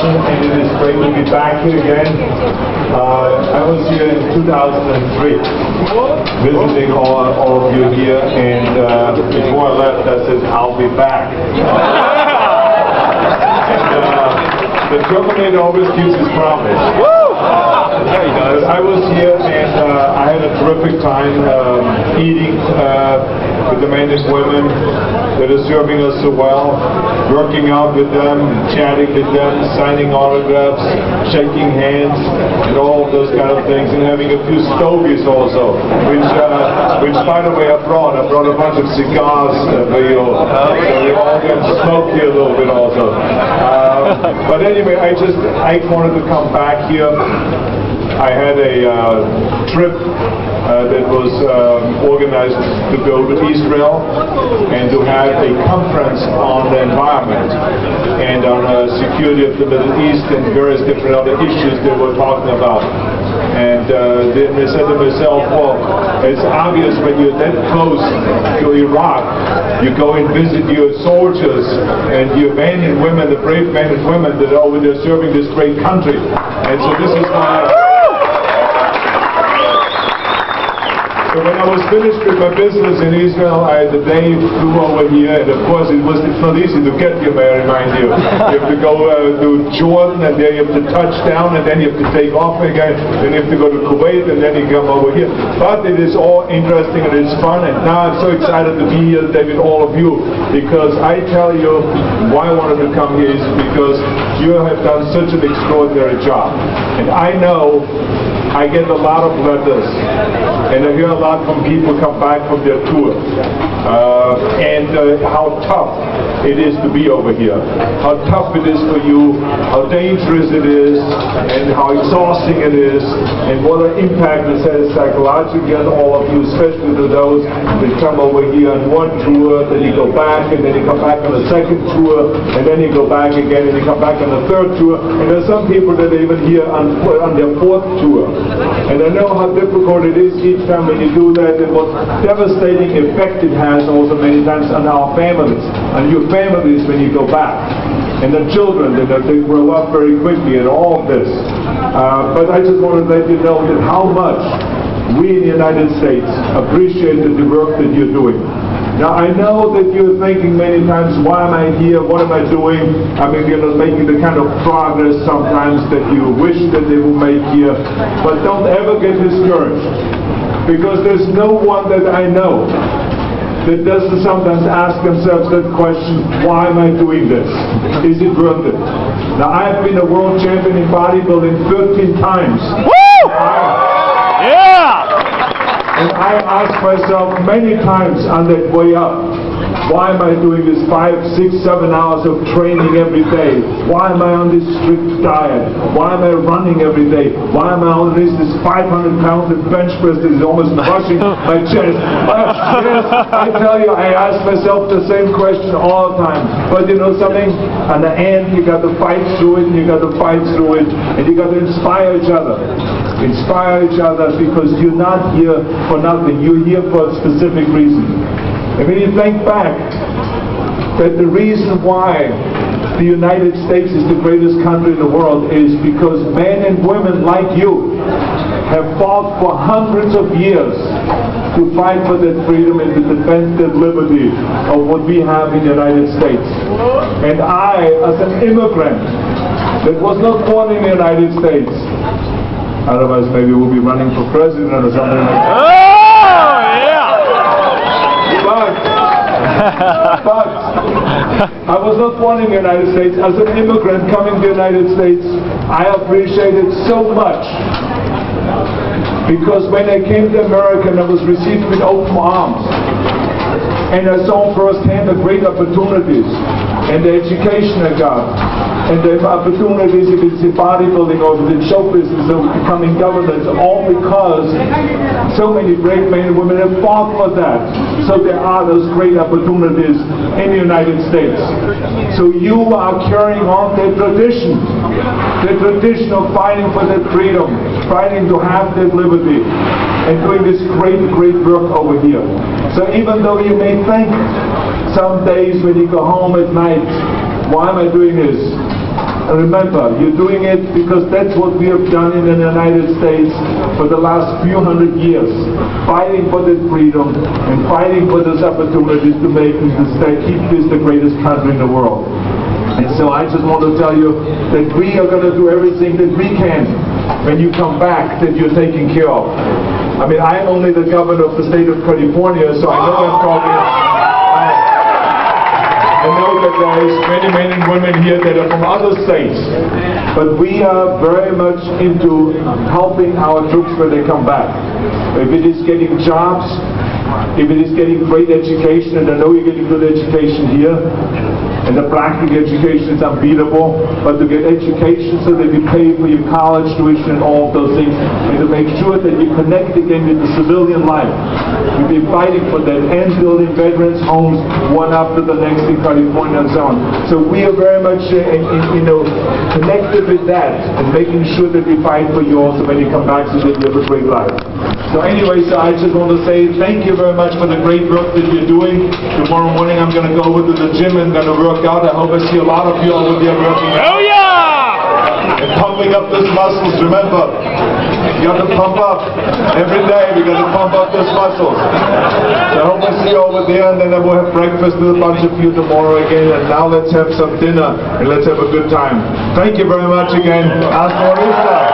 introduction, and it is great to be back here again. I was here in 2003, visiting all of you here, and before I left, I said, I'll be back. The Terminator always keeps his promise. Yeah, he does. I was here and I had a terrific time eating with the men and women that are serving us so well, working out with them, chatting with them, signing autographs, shaking hands, and all of those kind of things, and having a few stogies also, which by the way I brought a bunch of cigars for you, so we all can smoke here a little bit also. But anyway, I wanted to come back here. I had a trip that was organized to go to Israel and to have a conference on the environment and on security of the Middle East and various different other issues they were talking about. And then I said to myself, well, it's obvious when you're that close to Iraq, you go and visit your soldiers and your men and women, the brave men and women that are over there serving this great country. And so this is my... So when I was finished with my business in Israel, the day flew over here, and of course it's not easy to get here, may I remind you. You have to go to Jordan, and there you have to touch down, and then you have to take off again, then you have to go to Kuwait, and then you come over here. But it is all interesting, and it's fun, and now I'm so excited to be here today with all of you, because I tell you why I wanted to come here is because you have done such an extraordinary job. And I know I get a lot of letters, and I hear a lot from people come back from their tour, and how tough it is to be over here, how tough it is for you, how dangerous it is, and how exhausting it is, and what an impact it has psychologically on all of you, especially to those that come over here on one tour, then you go back, and then you come back on a second tour, and then you go back again, and you come back on the third tour, and there's some people that are even here on their fourth tour. And I know how difficult it is each time when you do that, and what devastating effect it has also many times on our families, on your families when you go back, and the children that they grow up very quickly and all of this. But I just want to let you know that how much we in the United States appreciate the work that you're doing. Now I know that you're thinking many times, why am I here, what am I doing? I mean, you're not making the kind of progress sometimes that you wish that they will make here. But don't ever get discouraged, because there's no one that I know that doesn't sometimes ask themselves that question, why am I doing this? Is it worth it? Now I've been a world champion in bodybuilding 13 times. Woo! And I ask myself many times on that way up, why am I doing this 5, 6, 7 hours of training every day? Why am I on this strict diet? Why am I running every day? Why am I on this 500 pounds of bench press that is almost crushing my chest? Yes, I tell you, I ask myself the same question all the time. But you know something? On the end, you got to fight through it, and you got to fight through it, and you got to inspire each other. Inspire each other, because you're not here for nothing. You're here for a specific reason. And when you think back that the reason why the United States is the greatest country in the world is because men and women like you have fought for hundreds of years to fight for that freedom and to defend that liberty of what we have in the United States. And I, as an immigrant that was not born in the United States, otherwise maybe we'll be running for president or something like that. Oh, yeah! But I was not born in the United States. As an immigrant coming to the United States, I appreciate it so much, because when I came to America, I was received with open arms, and I saw firsthand the great opportunities and the education I got, and the opportunities if it's in bodybuilding or if it's in show business or becoming governors, all because so many brave men and women have fought for that. So there are those great opportunities in the United States. So you are carrying on that tradition of fighting for that freedom, fighting to have that liberty, and doing this great, great work over here. So even though you may think some days when you go home at night, why am I doing this? And remember, you're doing it because that's what we have done in the United States for the last few hundred years, fighting for this freedom and fighting for those opportunities to make this state, keep this the greatest country in the world. And so I just want to tell you that we are going to do everything that we can when you come back, that you're taken care of. I mean, I'm only the governor of the state of California, so I know I'm talking. I know that there is many men and women here that are from other states, but we are very much into helping our troops when they come back. If it is getting jobs, if it is getting great education, and I know you're getting good education here, and the practical education is unbeatable, but to get education so that you pay for your college tuition and all of those things, and to make sure that you connect again with the civilian life. We've been fighting for that and building veterans' homes one after the next in California and so on. So we are very much connected with that and making sure that we fight for you also when you come back so that you have a great life. So anyway, so I just want to say thank you very much for the great work that you're doing. Tomorrow morning I'm going to go over to the gym and going to work out. I hope I see a lot of you over there working out. Oh yeah! And pumping up those muscles. Remember, you got to pump up. Every day we got to pump up those muscles. So I hope I see you over there, and then I will have breakfast with a bunch of you tomorrow again. And now let's have some dinner and let's have a good time. Thank you very much again. Hasta la vista.